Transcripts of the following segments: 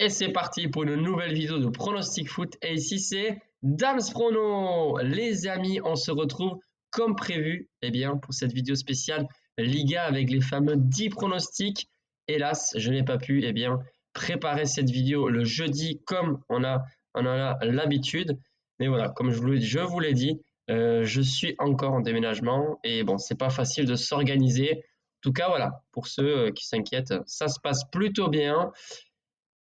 Et c'est parti pour une nouvelle vidéo de Pronostic Foot. Et ici, c'est Dams Prono. Les amis, on se retrouve comme prévu pour cette vidéo spéciale Liga avec les fameux 10 pronostics. Hélas, je n'ai pas pu préparer cette vidéo le jeudi comme on a l'habitude. Mais voilà, comme je vous l'ai dit, je suis encore en déménagement. Et bon, c'est pas facile de s'organiser. En tout cas, voilà, pour ceux qui s'inquiètent, ça se passe plutôt bien.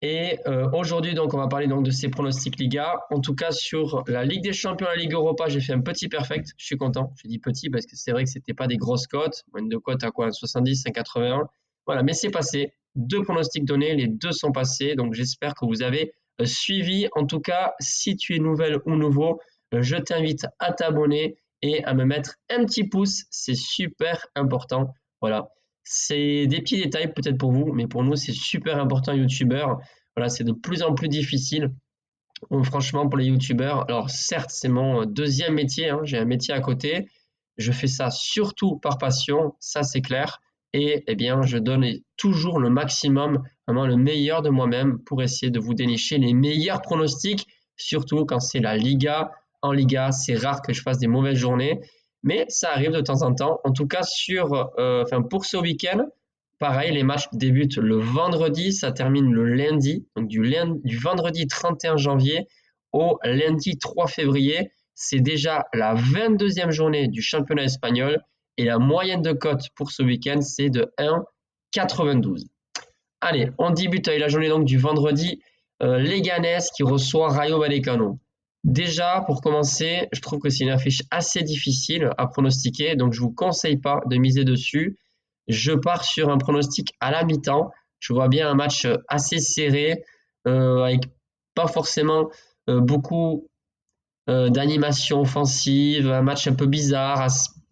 Et aujourd'hui, donc, on va parler donc de ces pronostics Liga. En tout cas, sur la Ligue des Champions, la Ligue Europa, j'ai fait un petit perfect. Je suis content. J'ai dit petit parce que c'est vrai que c'était pas des grosses cotes. Une de cote à quoi? 70, 1,81. Voilà, mais c'est passé. Deux pronostics donnés, les deux sont passés. Donc, j'espère que vous avez suivi. En tout cas, si tu es nouvelle ou nouveau, je t'invite à t'abonner et à me mettre un petit pouce. C'est super important. Voilà. C'est des petits détails peut-être pour vous, mais pour nous, c'est super important, youtubeurs. Voilà, c'est de plus en plus difficile. Bon, franchement, pour les youtubeurs, alors certes, c'est mon deuxième métier, hein, j'ai un métier à côté. Je fais ça surtout par passion, ça c'est clair. Et je donne toujours le maximum, vraiment le meilleur de moi-même pour essayer de vous dénicher les meilleurs pronostics, surtout quand c'est la Liga. En Liga, c'est rare que je fasse des mauvaises journées. Mais ça arrive de temps en temps. En tout cas, pour ce week-end, pareil, les matchs débutent le vendredi, ça termine le lundi. Donc du vendredi 31 janvier au lundi 3 février. C'est déjà la 22e journée du championnat espagnol. Et la moyenne de cote pour ce week-end, c'est de 1,92. Allez, on débute avec la journée donc du vendredi. Leganés qui reçoit Rayo Vallecano. Déjà, pour commencer, je trouve que c'est une affiche assez difficile à pronostiquer, donc je ne vous conseille pas de miser dessus. Je pars sur un pronostic à la mi-temps. Je vois bien un match assez serré, avec pas forcément beaucoup d'animation offensive, un match un peu bizarre,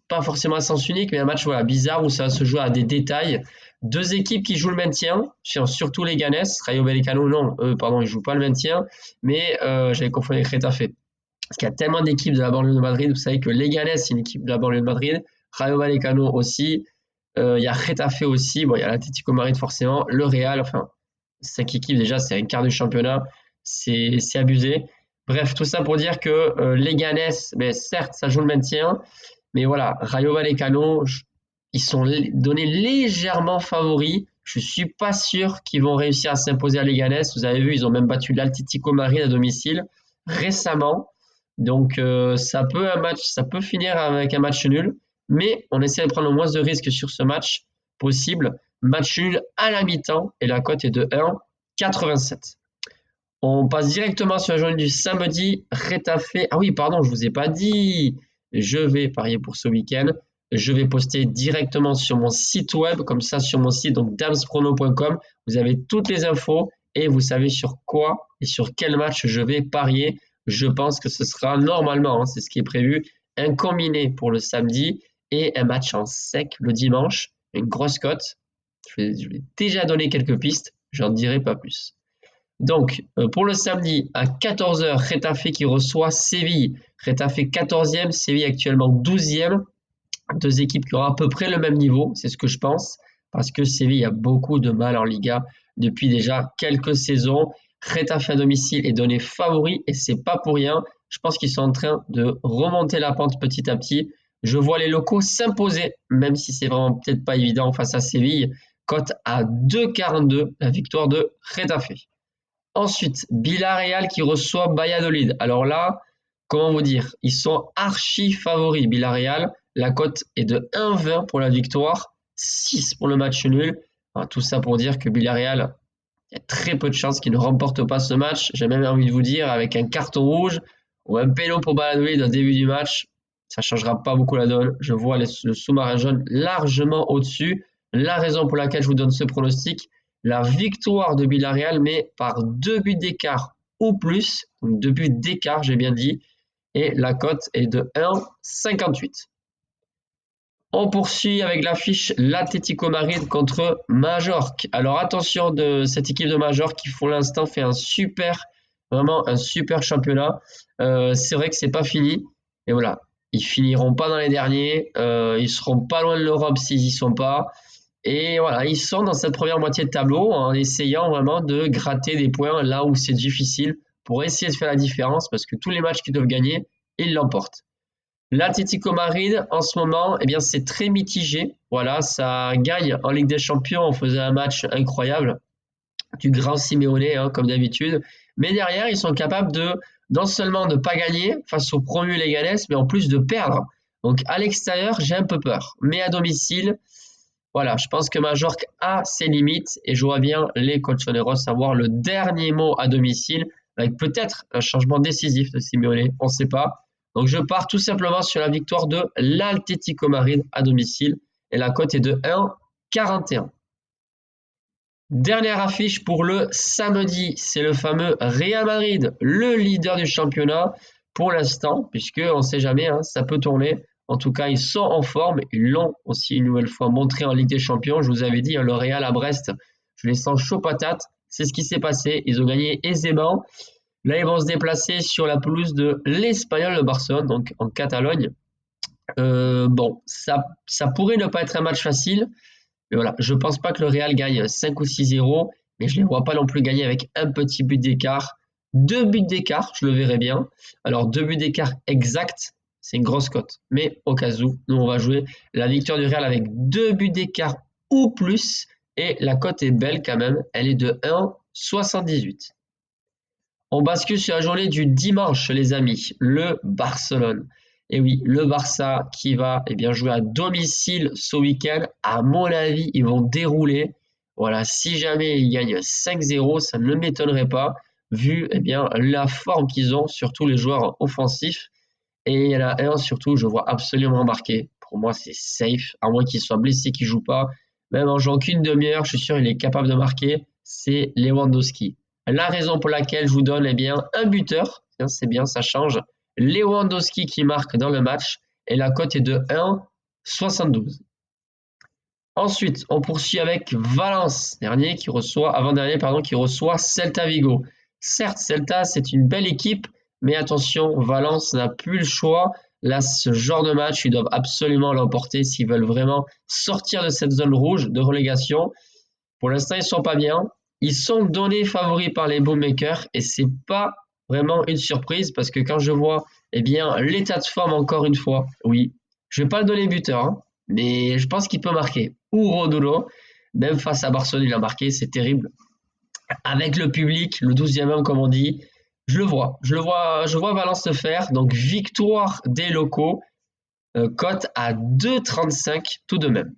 pas forcément à sens unique, mais un match bizarre où ça va se jouer à des détails. Deux équipes qui jouent le maintien, surtout les Leganés. Rayo Vallecano, non, pardon, ils ne jouent pas le maintien, mais j'avais confondu avec Retafe. Parce qu'il y a tellement d'équipes de la banlieue de Madrid, vous savez que Leganés, c'est une équipe de la banlieue de Madrid, Rayo Vallecano aussi, il y a Retafe aussi, bon, il y a l'Atlético Madrid forcément, le Real, enfin, 5 équipes déjà, c'est un quart du championnat, c'est abusé. Bref, tout ça pour dire que Leganés, certes, ça joue le maintien, mais voilà, Rayo Vallecano, ils sont donnés légèrement favoris. Je ne suis pas sûr qu'ils vont réussir à s'imposer à Leganés. Vous avez vu, ils ont même battu l'Atlético Madrid à domicile récemment. Donc ça peut finir avec un match nul, mais on essaie de prendre le moins de risques sur ce match possible. Match nul à la mi-temps et la cote est de 1,87. On passe directement sur la journée du samedi. Retafe. Ah oui, pardon, je ne vous ai pas dit. Je vais parier pour ce week-end. Je vais poster directement sur mon site web, comme ça sur mon site, donc damsprono.com. Vous avez toutes les infos et vous savez sur quoi et sur quel match je vais parier. Je pense que ce sera normalement, c'est ce qui est prévu, un combiné pour le samedi et un match en sec le dimanche. Une grosse cote. Je vais déjà donner quelques pistes, j'en dirai pas plus. Donc, pour le samedi, à 14h, Retafe qui reçoit Séville. Retafe 14e, Séville actuellement 12e. Deux équipes qui auront à peu près le même niveau, c'est ce que je pense, parce que Séville a beaucoup de mal en Liga depuis déjà quelques saisons. Retafe à domicile est donné favori et c'est pas pour rien. Je pense qu'ils sont en train de remonter la pente petit à petit. Je vois les locaux s'imposer, même si c'est vraiment peut-être pas évident face à Séville. Cote à 2,42, la victoire de Retafe. Ensuite, Villarreal qui reçoit Valladolid. Alors là, comment vous dire, ils sont archi favoris, Villarreal. La cote est de 1,20 pour la victoire, 6 pour le match nul. Alors, tout ça pour dire que Villarreal, il y a très peu de chances qu'ils ne remportent pas ce match. J'ai même envie de vous dire, avec un carton rouge ou un péno pour Valladolid au début du match, ça ne changera pas beaucoup la donne. Je vois le sous-marin jaune largement au-dessus. La raison pour laquelle je vous donne ce pronostic, la victoire de Villarreal, mais par 2 buts d'écart ou plus. Donc 2 buts d'écart, j'ai bien dit. Et la cote est de 1,58. On poursuit avec l'affiche l'Atlético Madrid contre Majorque. Alors attention de cette équipe de Majorque qui pour l'instant fait vraiment un super championnat. C'est vrai que c'est pas fini. Et voilà, ils finiront pas dans les derniers. Ils seront pas loin de l'Europe s'ils y sont pas. Et voilà, ils sont dans cette première moitié de tableau en essayant vraiment de gratter des points là où c'est difficile pour essayer de faire la différence parce que tous les matchs qu'ils doivent gagner, ils l'emportent. L'Atlético Madrid, en ce moment, eh bien, c'est très mitigé. Voilà, ça gagne en Ligue des Champions. On faisait un match incroyable du grand Simeone, hein, comme d'habitude. Mais derrière, ils sont capables de non seulement de ne pas gagner face au promu Leganés, mais en plus de perdre. Donc à l'extérieur, j'ai un peu peur. Mais à domicile, voilà, je pense que Majorque a ses limites et je vois bien les Colchoneros avoir le dernier mot à domicile avec peut-être un changement décisif de Simeone, on ne sait pas. Donc je pars tout simplement sur la victoire de l'Atlético Madrid à domicile et la cote est de 1,41. Dernière affiche pour le samedi, c'est le fameux Real Madrid, le leader du championnat pour l'instant, puisque on ne sait jamais, hein, ça peut tourner. En tout cas, ils sont en forme, ils l'ont aussi une nouvelle fois montré en Ligue des Champions. Je vous avais dit, hein, le Real à Brest, je les sens chaud patate. C'est ce qui s'est passé, ils ont gagné aisément. Là, ils vont se déplacer sur la pelouse de l'Espagnol de Barcelone, donc en Catalogne. Bon, ça pourrait ne pas être un match facile. Mais voilà, je ne pense pas que le Real gagne 5 ou 6-0, mais je ne les vois pas non plus gagner avec un petit but d'écart. 2 buts d'écart, je le verrai bien. Alors 2 buts d'écart exact, c'est une grosse cote. Mais au cas où, nous on va jouer la victoire du Real avec 2 buts d'écart ou plus. Et la cote est belle quand même, elle est de 1,78. On bascule sur la journée du dimanche, les amis, le Barcelone. Et oui, le Barça qui va jouer à domicile ce week-end. À mon avis, ils vont dérouler. Voilà, si jamais ils gagnent 5-0, ça ne m'étonnerait pas, vu la forme qu'ils ont, surtout les joueurs offensifs. Et il y en a un surtout, je vois absolument marqué. Pour moi, c'est safe, à moins qu'il soit blessé, qu'il ne joue pas. Même en jouant qu'une demi-heure, je suis sûr qu'il est capable de marquer. C'est Lewandowski. La raison pour laquelle je vous donne un buteur, c'est bien, ça change. Lewandowski qui marque dans le match et la cote est de 1,72. Ensuite, on poursuit avec Valence, avant-dernier, qui reçoit Celta Vigo. Certes, Celta, c'est une belle équipe, mais attention, Valence n'a plus le choix. Là, ce genre de match, ils doivent absolument l'emporter s'ils veulent vraiment sortir de cette zone rouge de relégation. Pour l'instant, ils ne sont pas bien. Ils sont donnés favoris par les bookmakers et c'est pas vraiment une surprise parce que quand je vois l'état de forme encore une fois, oui, je vais pas le donner buteur, hein, mais je pense qu'il peut marquer. Ou Rodolo, même face à Barcelone, il a marqué, c'est terrible. Avec le public, le 12e homme comme on dit, je vois Valence le faire. Donc victoire des locaux, cote à 2,35 tout de même.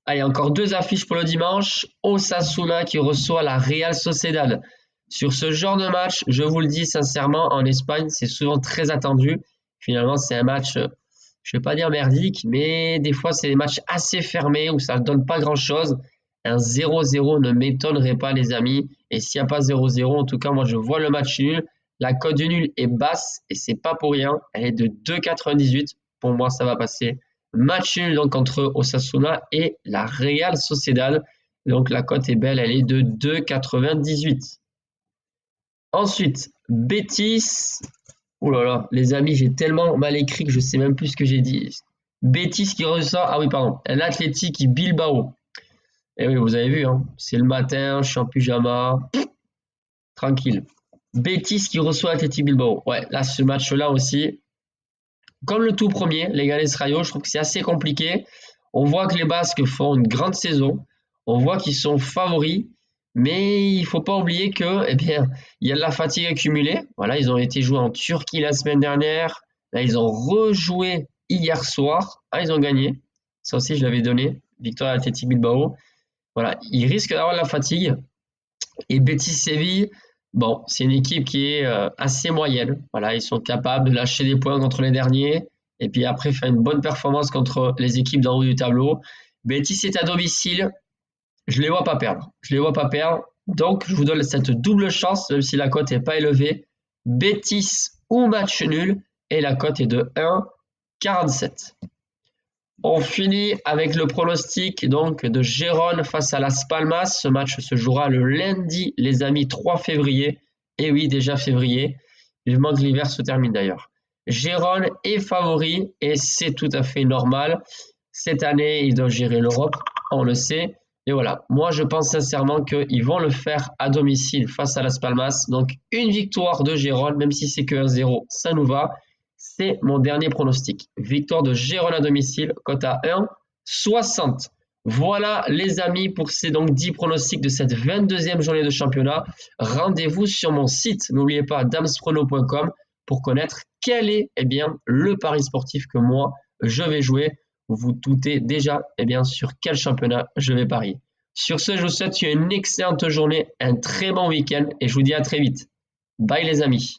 Allez, encore 2 affiches pour le dimanche. Osasuna qui reçoit la Real Sociedad. Sur ce genre de match, je vous le dis sincèrement, en Espagne, c'est souvent très attendu. Finalement, c'est un match, je ne vais pas dire merdique, mais des fois, c'est des matchs assez fermés où ça ne donne pas grand-chose. Un 0-0 ne m'étonnerait pas, les amis. Et s'il n'y a pas 0-0, en tout cas, moi, je vois le match nul. La cote du nul est basse et c'est pas pour rien. Elle est de 2,98. Pour moi, ça va passer. Match nul donc entre Osasuna et la Real Sociedad. Donc la cote est belle, elle est de 2,98. Ensuite, Betis. Oh là là, les amis, j'ai tellement mal écrit que je sais même plus ce que j'ai dit. Betis qui ressort. Ah oui, pardon. L'Athletic Bilbao. Et oui, vous avez vu, hein, c'est le matin, je suis en pyjama. Tranquille. Betis qui reçoit l'Athletic Bilbao. Ouais, là, ce match-là aussi. Comme le tout premier, Leganés Rayo, je trouve que c'est assez compliqué. On voit que les Basques font une grande saison. On voit qu'ils sont favoris. Mais il ne faut pas oublier que, il y a de la fatigue accumulée. Voilà, ils ont été joués en Turquie la semaine dernière. Là, ils ont rejoué hier soir. Ah, ils ont gagné. Ça aussi, je l'avais donné. Victoire à l'Athletic Bilbao. Voilà, ils risquent d'avoir de la fatigue. Et Betis Séville, bon, c'est une équipe qui est assez moyenne. Voilà, ils sont capables de lâcher des points contre les derniers et puis après faire une bonne performance contre les équipes d'en haut du tableau. Betis est à domicile. Je ne les vois pas perdre. Donc, je vous donne cette double chance, même si la cote n'est pas élevée. Betis ou match nul et la cote est de 1,47. On finit avec le pronostic donc de Gérone face à Las Palmas. Ce match se jouera le lundi, les amis, 3 février. Et oui, déjà février. Vivement que l'hiver se termine d'ailleurs. Gérone est favori et c'est tout à fait normal. Cette année, ils doivent gérer l'Europe. on le sait. Et voilà, moi je pense sincèrement qu'ils vont le faire à domicile face à Las Palmas. Donc une victoire de Gérone, même si c'est que 1-0, ça nous va. C'est mon dernier pronostic. Victoire de Gérone à domicile, cote à 1,60. Voilà les amis pour ces donc 10 pronostics de cette 22e journée de championnat. Rendez-vous sur mon site, n'oubliez pas damsprono.com pour connaître quel est le pari sportif que moi je vais jouer. Vous vous doutez déjà sur quel championnat je vais parier. Sur ce, je vous souhaite une excellente journée, un très bon week-end et je vous dis à très vite. Bye les amis.